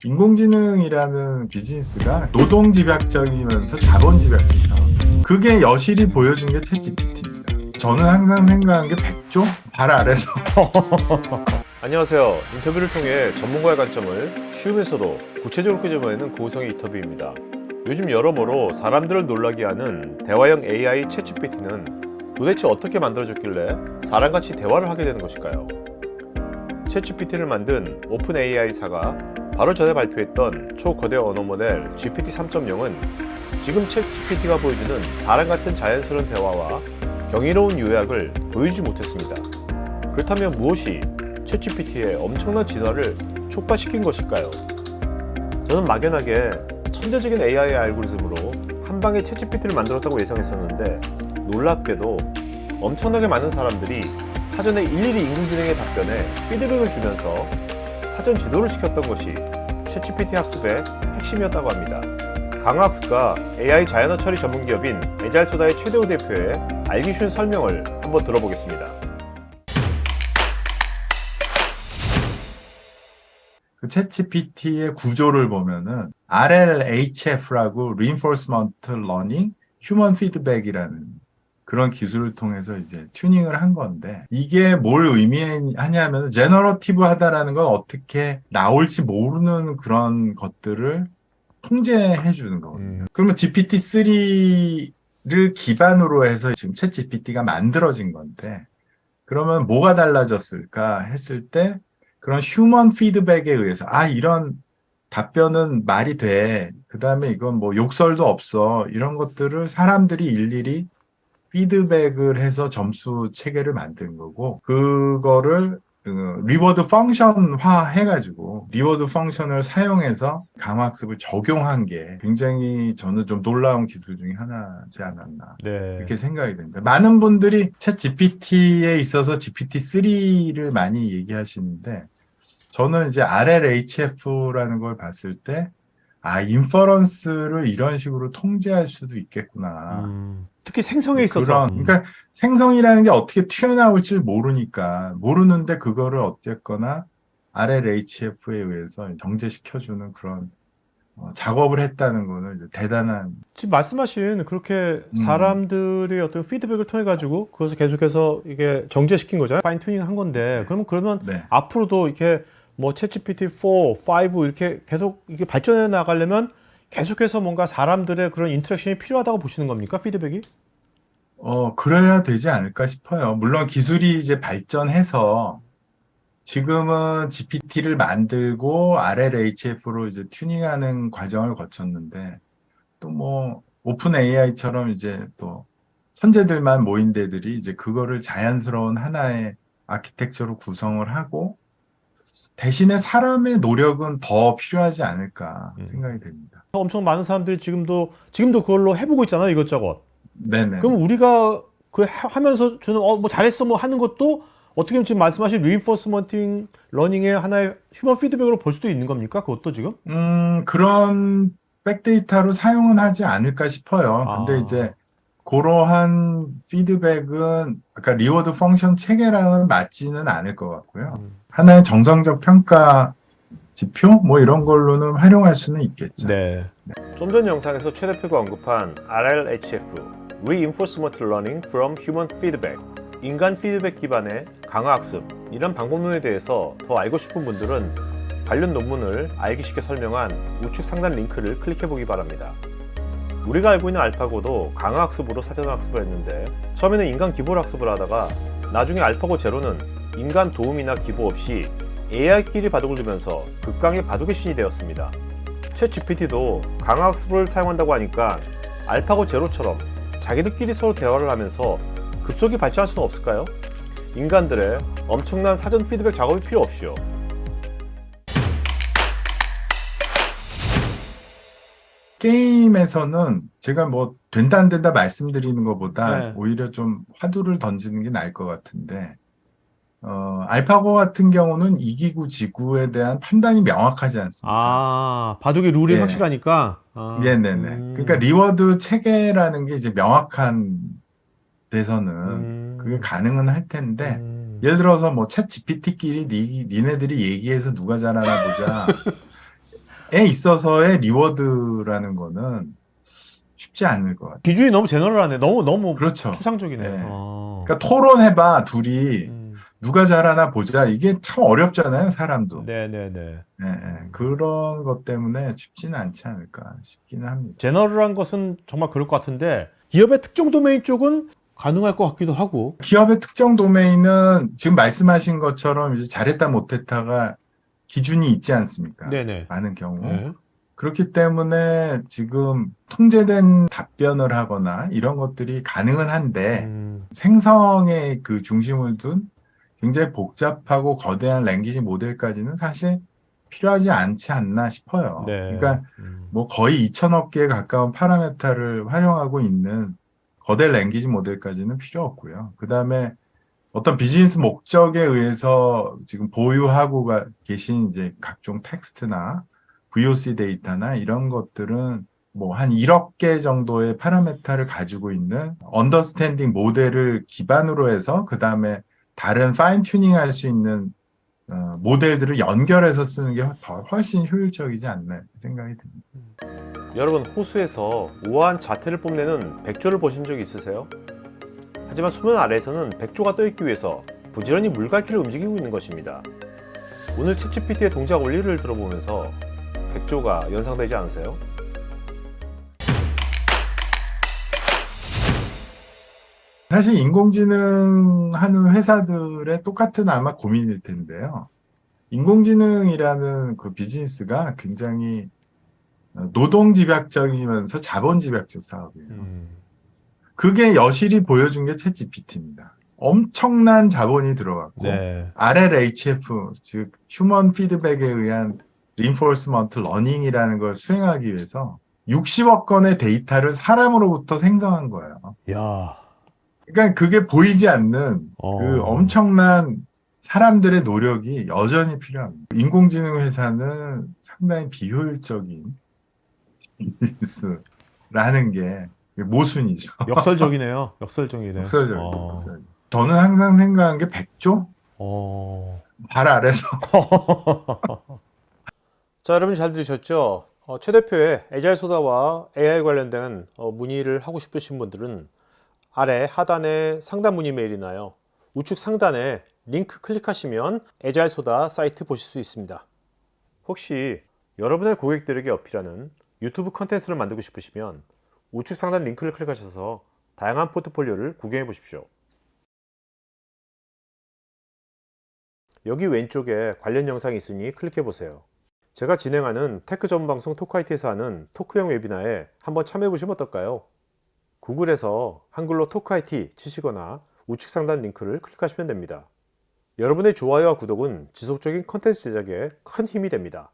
인공지능이라는 비즈니스가 노동집약적이면서 자본집약적. 그게 여실히 보여준 게 챗GPT입니다. 저는 항상 생각한 게 백조? 발 아래서. 안녕하세요. 인터뷰를 통해 전문가의 관점을 쉬우면서도 구체적으로 끄집어내는 고성의 인터뷰입니다. 요즘 여러모로 사람들을 놀라게 하는 대화형 AI 챗GPT는 도대체 어떻게 만들어졌길래 사람같이 대화를 하게 되는 것일까요? 챗GPT를 만든 오픈 AI사가 바로 전에 발표했던 초거대 언어 모델 GPT 3.0은 지금 챗GPT가 보여주는 사람 같은 자연스러운 대화와 경이로운 요약을 보여주지 못했습니다. 그렇다면 무엇이 챗GPT의 엄청난 진화를 촉발시킨 것일까요? 저는 막연하게 천재적인 AI 알고리즘으로 한 방에 챗GPT를 만들었다고 예상했었는데 놀랍게도 엄청나게 많은 사람들이 사전에 일일이 인공지능의 답변에 피드백을 주면서 사전 지도를 시켰던 것이 챗GPT 학습의 핵심이었다고 합니다. 강화학습과 AI 자연어 처리 전문 기업인 에잘소다의 최대호 대표의 알기 쉬운 설명을 한번 들어보겠습니다. 그 챗GPT의 구조를 보면은 RLHF라고 Reinforcement Learning Human Feedback이라는 그런 기술을 통해서 이제 튜닝을 한 건데, 이게 뭘 의미하냐면 제너러티브 하다라는 건 어떻게 나올지 모르는 그런 것들을 통제해 주는 거거든요. 그러면 GPT-3를 기반으로 해서 지금 챗 GPT가 만들어진 건데, 그러면 뭐가 달라졌을까 했을 때 그런 휴먼 피드백에 의해서 이런 답변은 말이 돼. 그다음에 이건 뭐 욕설도 없어. 이런 것들을 사람들이 일일이 피드백을 해서 점수 체계를 만든 거고, 그거를 리워드 펑션화 해가지고 리워드 펑션을 사용해서 강화학습을 적용한 게 굉장히 저는 좀 놀라운 기술 중에 하나지 않았나 이렇게 생각이 됩니다. 많은 분들이 챗 GPT에 있어서 GPT-3를 많이 얘기하시는데, 저는 이제 RLHF라는 걸 봤을 때 인퍼런스를 이런 식으로 통제할 수도 있겠구나. 특히 생성에 있어서 그러니까 생성이라는 게 어떻게 튀어나올지 모르는데 그거를 어쨌거나 RLHF에 의해서 정제시켜주는 그런 작업을 했다는 거는 이제 대단한. 지금 말씀하신 그렇게 음, 사람들의 어떤 피드백을 통해 가지고 그것을 계속해서 이게 정제시킨 거잖아요. 파인 튜닝 한 건데 네, 그러면 네. 앞으로도 이렇게 뭐 챗GPT 4, 5 이렇게 계속 이게 발전해 나가려면 계속해서 뭔가 사람들의 그런 인터랙션이 필요하다고 보시는 겁니까? 피드백이? 그래야 되지 않을까 싶어요. 물론 기술이 이제 발전해서 지금은 GPT를 만들고 RLHF로 이제 튜닝하는 과정을 거쳤는데, 또 뭐 오픈 AI처럼 이제 또 천재들만 모인 데들이 이제 그거를 자연스러운 하나의 아키텍처로 구성을 하고, 대신에 사람의 노력은 더 필요하지 않을까 생각이 됩니다. 엄청 많은 사람들이 지금도 그걸로 해보고 있잖아요, 이것저것. 네네. 그럼 우리가 그 하면서 저는 뭐 잘했어 뭐 하는 것도 어떻게 보면 지금 말씀하신 리인포스먼팅 러닝의 하나의 휴먼 피드백으로 볼 수도 있는 겁니까? 그것도 지금? 그런 백데이터로 사용은 하지 않을까 싶어요. 근데 아, 이제 그러한 피드백은 아까 리워드 펑션 체계랑은 맞지는 않을 것 같고요. 하나의 정성적 평가 지표 뭐 이런 걸로는 활용할 수는 있겠죠. 네. 좀 전 영상에서 최 대표가 언급한 RLHF, Reinforcement Learning from Human Feedback, 인간 피드백 기반의 강화학습 이런 방법론에 대해서 더 알고 싶은 분들은 관련 논문을 알기 쉽게 설명한 우측 상단 링크를 클릭해보기 바랍니다. 우리가 알고 있는 알파고도 강화학습으로 사전학습을 했는데 처음에는 인간 기본 학습을 하다가 나중에 알파고 제로는 인간 도움이나 기보 없이 AI끼리 바둑을 두면서 극강의 바둑의 신이 되었습니다. 챗 GPT도 강화학습을 사용한다고 하니까 알파고 제로처럼 자기들끼리 서로 대화를 하면서 급속히 발전할 수는 없을까요? 인간들의 엄청난 사전 피드백 작업이 필요 없이요. 게임에서는 제가 뭐 된다 안 된다 말씀드리는 것보다 네. 오히려 좀 화두를 던지는 게 나을 것 같은데, 알파고 같은 경우는 이기고 지구에 대한 판단이 명확하지 않습니까? 바둑의 룰이 예, 확실하니까. 네네네. 그러니까 리워드 체계라는 게 이제 명확한 데서는 그게 가능은 할 텐데, 예를 들어서 뭐 챗 GPT끼리 니네들이 얘기해서 누가 잘하나 보자. 있어서의 리워드라는 거는 쉽지 않을 것 같아요. 기준이 너무 제너럴하네. 너무 그렇죠. 추상적이네. 예. 아. 그러니까 토론해봐, 둘이. 음. 누가 잘하나 보자. 이게 참 어렵잖아요, 사람도. 네네네. 예, 예. 그런 것 때문에 쉽지는 않지 않을까 싶기는 합니다. 제너럴한 것은 정말 그럴 것 같은데 기업의 특정 도메인 쪽은 가능할 것 같기도 하고. 기업의 특정 도메인은 지금 말씀하신 것처럼 이제 잘했다 못했다가 기준이 있지 않습니까? 네네. 많은 경우. 네. 그렇기 때문에 지금 통제된 답변을 하거나 이런 것들이 가능은 한데 생성의 그 중심을 둔 굉장히 복잡하고 거대한 랭귀지 모델까지는 사실 필요하지 않지 않나 싶어요. 네. 그러니까 뭐 거의 2천억 개에 가까운 파라메타를 활용하고 있는 거대 랭귀지 모델까지는 필요 없고요. 그 다음에 어떤 비즈니스 목적에 의해서 지금 보유하고 계신 이제 각종 텍스트나 VOC 데이터나 이런 것들은 뭐 한 1억 개 정도의 파라메타를 가지고 있는 언더스탠딩 모델을 기반으로 해서 그 다음에 다른 파인 튜닝 할 수 있는 모델들을 연결해서 쓰는 게 훨씬 효율적이지 않나 생각이 듭니다. 여러분, 호수에서 우아한 자태를 뽐내는 백조를 보신 적 있으세요? 하지만 수면 아래에서는 백조가 떠있기 위해서 부지런히 물갈퀴를 움직이고 있는 것입니다. 오늘 챗GPT의 동작 원리를 들어보면서 백조가 연상되지 않으세요? 사실 인공지능 하는 회사들의 똑같은 아마 고민일 텐데요. 인공지능이라는 그 비즈니스가 굉장히 노동집약적이면서 자본집약적 사업이에요. 그게 여실히 보여준 게 챗GPT입니다. 엄청난 자본이 들어갔고 네. RLHF, 즉 휴먼 피드백에 의한 리인포스먼트 러닝이라는 걸 수행하기 위해서 60억 건의 데이터를 사람으로부터 생성한 거예요. 야. 그러니까 그게 보이지 않는 그 엄청난 사람들의 노력이 여전히 필요합니다. 인공지능 회사는 상당히 비효율적인 비즈니스라는 게 모순이죠. 역설적이네요. 역설적이네요. 역설적이죠. 저는 항상 생각한 게 백조? 발 아래서. 자, 여러분 잘 들으셨죠? 최 대표의 에자일 소다와 AI 관련된 문의를 하고 싶으신 분들은 아래 하단에 상담 문의 메일이 나요. 우측 상단에 링크 클릭하시면 에자일 소다 사이트 보실 수 있습니다. 혹시 여러분의 고객들에게 어필하는 유튜브 컨텐츠를 만들고 싶으시면 우측 상단 링크를 클릭하셔서 다양한 포트폴리오를 구경해 보십시오. 여기 왼쪽에 관련 영상이 있으니 클릭해 보세요. 제가 진행하는 테크 전문 방송 토크IT에서 하는 토크형 웨비나에 한번 참여해 보시면 어떨까요? 구글에서 한글로 토크IT 치시거나 우측 상단 링크를 클릭하시면 됩니다. 여러분의 좋아요와 구독은 지속적인 컨텐츠 제작에 큰 힘이 됩니다.